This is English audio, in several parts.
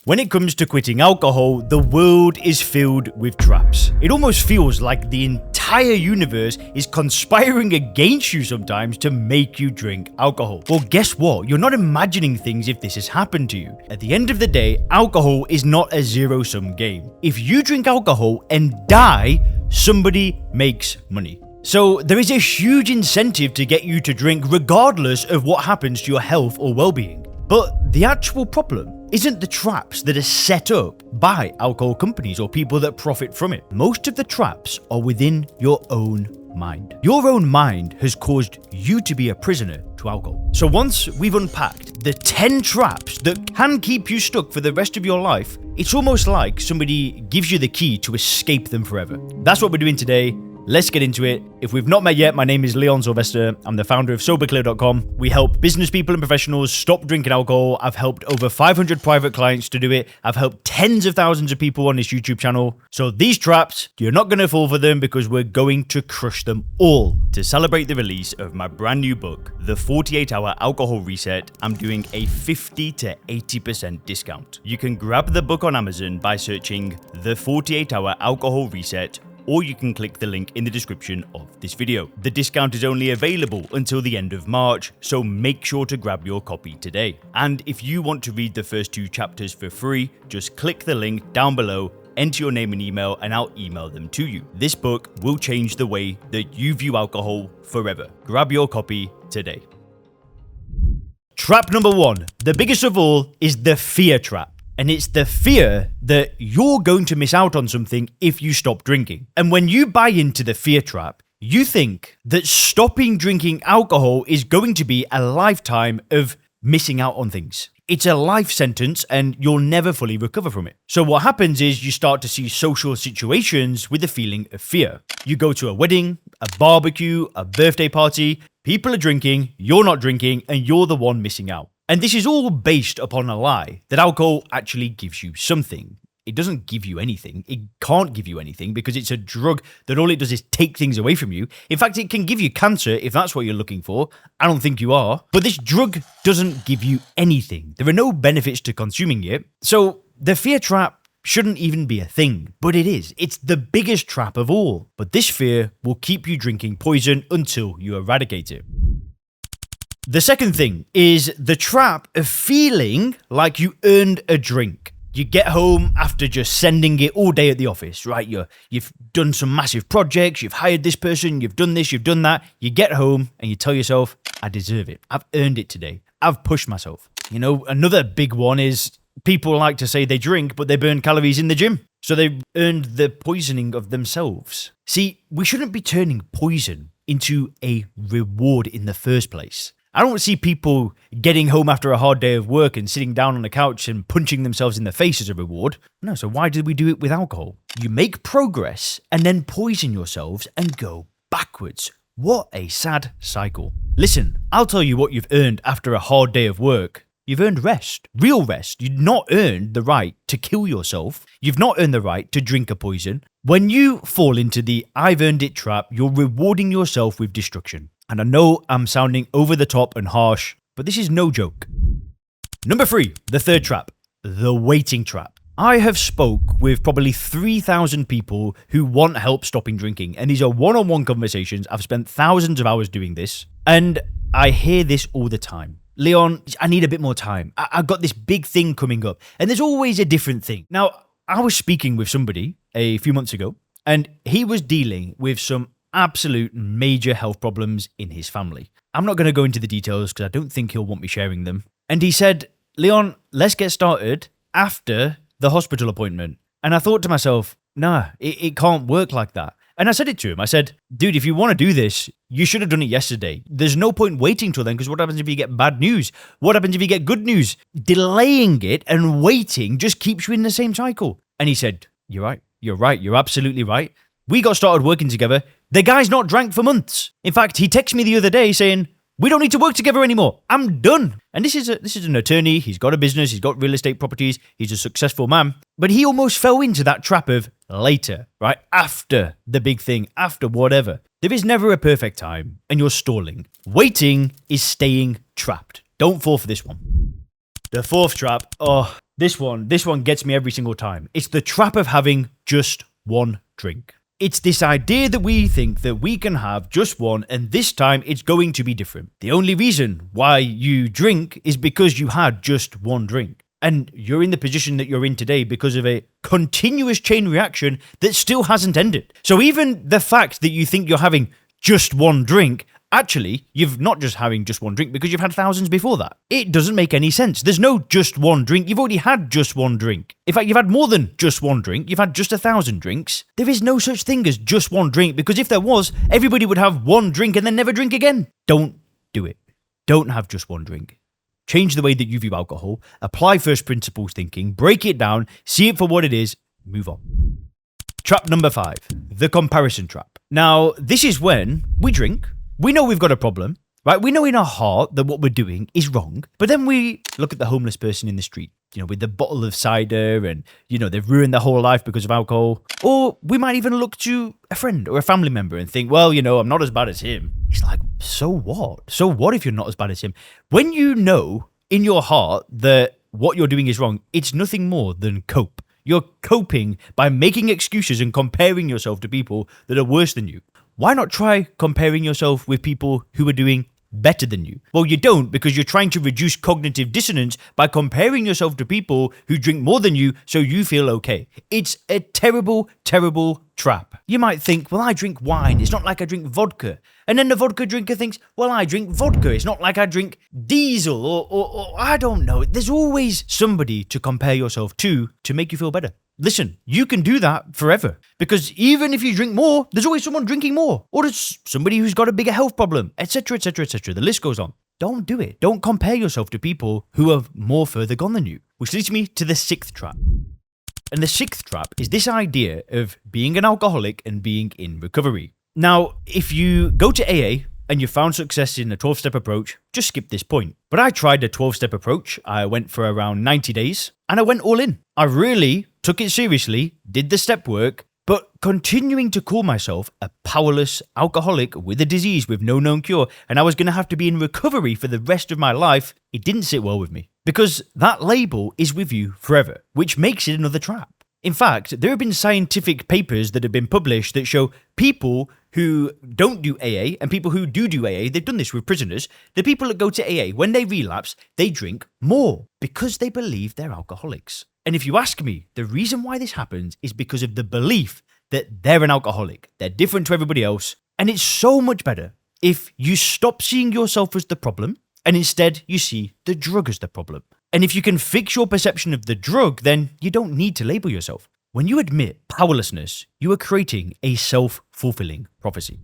When it comes to quitting alcohol, the world is filled with traps. It almost feels like the entire universe is conspiring against you sometimes to make you drink alcohol. Well, guess what? You're not imagining things if this has happened to you. At the end of the day, alcohol is not a zero-sum game. If you drink alcohol and die, somebody makes money. So there is a huge incentive to get you to drink regardless of what happens to your health or well-being. But the actual problem isn't the traps that are set up by alcohol companies or people that profit from it. Most of the traps are within your own mind. Your own mind has caused you to be a prisoner to alcohol. So once we've unpacked the 10 traps that can keep you stuck for the rest of your life, it's almost like somebody gives you the key to escape them forever. That's what we're doing today. Let's get into it. If we've not met yet, my name is Leon Sylvester. I'm the founder of SoberClear.com. We help business people and professionals stop drinking alcohol. I've helped over 500 private clients to do it. I've helped tens of thousands of people on this YouTube channel. So these traps, you're not going to fall for them because we're going to crush them all. To celebrate the release of my brand new book, The 48-Hour Alcohol Reset, I'm doing a 50 to 80% discount. You can grab the book on Amazon by searching The 48-Hour Alcohol Reset, or you can click the link in the description of this video. The discount is only available until the end of March, so make sure to grab your copy today. And if you want to read the first 2 chapters for free, just click the link down below, enter your name and email, and I'll email them to you. This book will change the way that you view alcohol forever. Grab your copy today. Trap number 1, the biggest of all, is the fear trap. And it's the fear that you're going to miss out on something if you stop drinking. And when you buy into the fear trap, you think that stopping drinking alcohol is going to be a lifetime of missing out on things. It's a life sentence and you'll never fully recover from it. So what happens is you start to see social situations with a feeling of fear. You go to a wedding, a barbecue, a birthday party, people are drinking, you're not drinking, and you're the one missing out. And this is all based upon a lie that alcohol actually gives you something. It doesn't give you anything. It can't give you anything because it's a drug that all it does is take things away from you. In fact, it can give you cancer if that's what you're looking for. I don't think you are. But this drug doesn't give you anything. There are no benefits to consuming it. So the fear trap shouldn't even be a thing, but it is. It's the biggest trap of all. But this fear will keep you drinking poison until you eradicate it. The second thing is the trap of feeling like you earned a drink. You get home after just sending it all day at the office, right? You've done some massive projects, you've hired this person, you've done this, you've done that. You get home and you tell yourself, I deserve it. I've earned it today. I've pushed myself. You know, another big one is people like to say they drink, but they burn calories in the gym. So they've earned the poisoning of themselves. See, we shouldn't be turning poison into a reward in the first place. I don't see people getting home after a hard day of work and sitting down on the couch and punching themselves in the face as a reward. No, so why did we do it with alcohol? You make progress and then poison yourselves and go backwards. What a sad cycle. Listen, I'll tell you what you've earned after a hard day of work. You've earned rest, real rest. You've not earned the right to kill yourself. You've not earned the right to drink a poison. When you fall into the I've earned it trap, you're rewarding yourself with destruction. And I know I'm sounding over the top and harsh, but this is no joke. Number 3, the third trap, the waiting trap. I have spoke with probably 3,000 people who want help stopping drinking, and these are one-on-one conversations. I've spent thousands of hours doing this, and I hear this all the time. Leon, I need a bit more time. I've got this big thing coming up, and there's always a different thing. Now, I was speaking with somebody a few months ago, and he was dealing with some absolute major health problems in his family. I'm not going to go into the details because I don't think he'll want me sharing them. And he said, Leon, let's get started after the hospital appointment. And I thought to myself, nah, it can't work like that. And I said it to him. I said, dude, if you want to do this, you should have done it yesterday. There's no point waiting till then because what happens if you get bad news? What happens if you get good news? Delaying it and waiting just keeps you in the same cycle. And he said, you're right. You're absolutely right. We got started working together. The guy's not drank for months. In fact, he texted me the other day saying, we don't need to work together anymore. I'm done. And this is an attorney. He's got a business. He's got real estate properties. He's a successful man. But he almost fell into that trap of later, right? After the big thing, after whatever. There is never a perfect time and you're stalling. Waiting is staying trapped. Don't fall for this one. The fourth trap, This one gets me every single time. It's the trap of having just one drink. It's this idea that we think that we can have just one and this time it's going to be different. The only reason why you drink is because you had just one drink. And you're in the position that you're in today because of a continuous chain reaction that still hasn't ended. So even the fact that you think you're having just one drink, actually, you've not just having just one drink because you've had thousands before that. It doesn't make any sense. There's no just one drink. You've already had just one drink. In fact, you've had more than just one drink. You've had just 1,000 drinks. There is no such thing as just one drink because if there was, everybody would have one drink and then never drink again. Don't do it. Don't have just one drink. Change the way that you view alcohol. Apply first principles thinking. Break it down. See it for what it is. Move on. Trap number 5. The comparison trap. Now, this is when we drink. We know we've got a problem, right? We know in our heart that what we're doing is wrong, but then we look at the homeless person in the street, with the bottle of cider and, they've ruined their whole life because of alcohol. Or we might even look to a friend or a family member and think, well, I'm not as bad as him. It's like, so what? So what if you're not as bad as him? When you know in your heart that what you're doing is wrong, it's nothing more than cope. You're coping by making excuses and comparing yourself to people that are worse than you. Why not try comparing yourself with people who are doing better than you? Well, you don't because you're trying to reduce cognitive dissonance by comparing yourself to people who drink more than you so you feel okay. It's a terrible, terrible trap. You might think, well, I drink wine. It's not like I drink vodka. And then the vodka drinker thinks, well, I drink vodka. It's not like I drink diesel or I don't know. There's always somebody to compare yourself to make you feel better. Listen, you can do that forever because even if you drink more, there's always someone drinking more or there's somebody who's got a bigger health problem, etc., etc., etc. The list goes on. Don't do it. Don't compare yourself to people who are more further gone than you, which leads me to the 6th trap. And the 6th trap is this idea of being an alcoholic and being in recovery. Now, if you go to AA and you found success in a 12-step approach, just skip this point. But I tried a 12-step approach. I went for around 90 days and I went all in. I really took it seriously, did the step work, but continuing to call myself a powerless alcoholic with a disease with no known cure, and I was going to have to be in recovery for the rest of my life, it didn't sit well with me. Because that label is with you forever, which makes it another trap. In fact, there have been scientific papers that have been published that show people who don't do AA and people who do AA, they've done this with prisoners, the people that go to AA, when they relapse, they drink more because they believe they're alcoholics. And if you ask me, the reason why this happens is because of the belief that they're an alcoholic. They're different to everybody else. And it's so much better if you stop seeing yourself as the problem and instead you see the drug as the problem. And if you can fix your perception of the drug, then you don't need to label yourself. When you admit powerlessness, you are creating a self-fulfilling prophecy.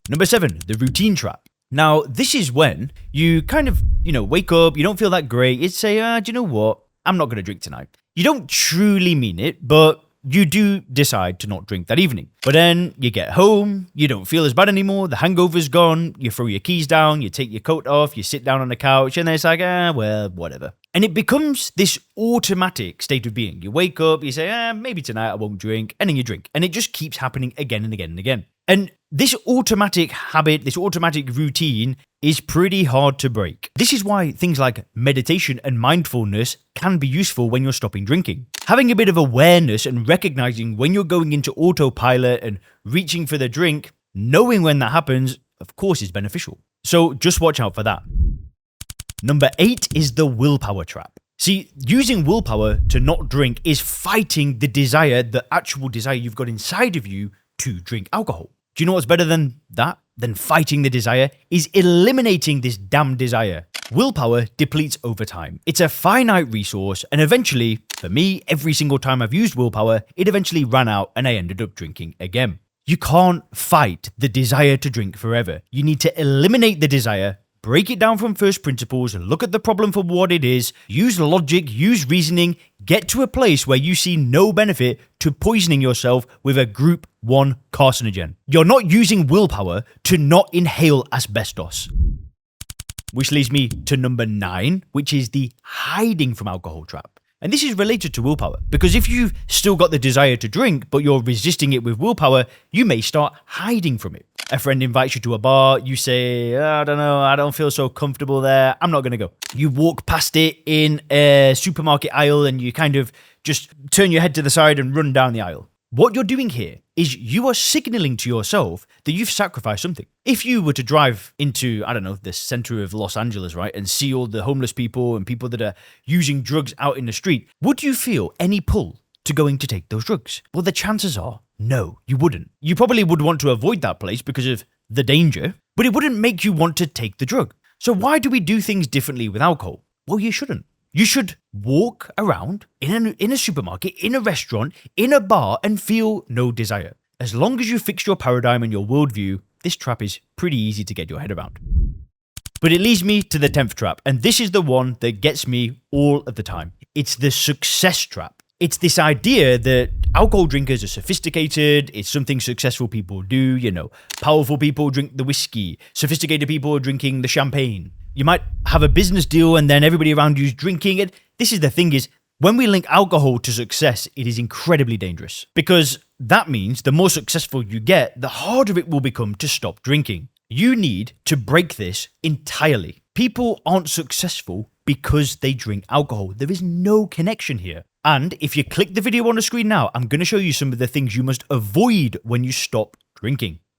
Number 7, the routine trap. Now, this is when you kind of, wake up, you don't feel that great. You say, do you know what? I'm not going to drink tonight. You don't truly mean it, but you do decide to not drink that evening. But then you get home, you don't feel as bad anymore, the hangover's gone, you throw your keys down, you take your coat off, you sit down on the couch, and then it's like, well, whatever. And it becomes this automatic state of being. You wake up, you say, maybe tonight I won't drink, and then you drink. And it just keeps happening again and again and again. And this automatic habit, this automatic routine is pretty hard to break. This is why things like meditation and mindfulness can be useful when you're stopping drinking. Having a bit of awareness and recognizing when you're going into autopilot and reaching for the drink, knowing when that happens, of course, is beneficial. So just watch out for that. Number 8 is the willpower trap. See, using willpower to not drink is fighting the desire, the actual desire you've got inside of you to drink alcohol. Do you know what's better than that? Than fighting the desire is eliminating this damn desire. Willpower depletes over time. It's a finite resource, and eventually, for me, every single time I've used willpower, it eventually ran out and I ended up drinking again. You can't fight the desire to drink forever. You need to eliminate the desire, break it down from first principles, look at the problem for what it is, use logic, use reasoning, get to a place where you see no benefit to poisoning yourself with a group 1 carcinogen. You're not using willpower to not inhale asbestos. Which leads me to number 9, which is the hiding from alcohol trap. And this is related to willpower, because if you've still got the desire to drink, but you're resisting it with willpower, you may start hiding from it. A friend invites you to a bar. You say, I don't know, I don't feel so comfortable there. I'm not going to go. You walk past it in a supermarket aisle and you kind of just turn your head to the side and run down the aisle. What you're doing here is you are signaling to yourself that you've sacrificed something. If you were to drive into, I don't know, the center of Los Angeles, right, and see all the homeless people and people that are using drugs out in the street, would you feel any pull to going to take those drugs? Well, the chances are, no, you wouldn't. You probably would want to avoid that place because of the danger, but it wouldn't make you want to take the drug. So why do we do things differently with alcohol? Well, you shouldn't. You should walk around in a supermarket, in a restaurant, in a bar, and feel no desire. As long as you fix your paradigm and your worldview, this trap is pretty easy to get your head around. But it leads me to the 10th trap, and this is the one that gets me all of the time. It's the success trap. It's this idea that alcohol drinkers are sophisticated, it's something successful people do, powerful people drink the whiskey, sophisticated people are drinking the champagne. You might have a business deal and then everybody around you is drinking it. This is the thing is, when we link alcohol to success, it is incredibly dangerous because that means the more successful you get, the harder it will become to stop drinking. You need to break this entirely. People aren't successful because they drink alcohol. There is no connection here. And if you click the video on the screen now, I'm going to show you some of the things you must avoid when you stop drinking.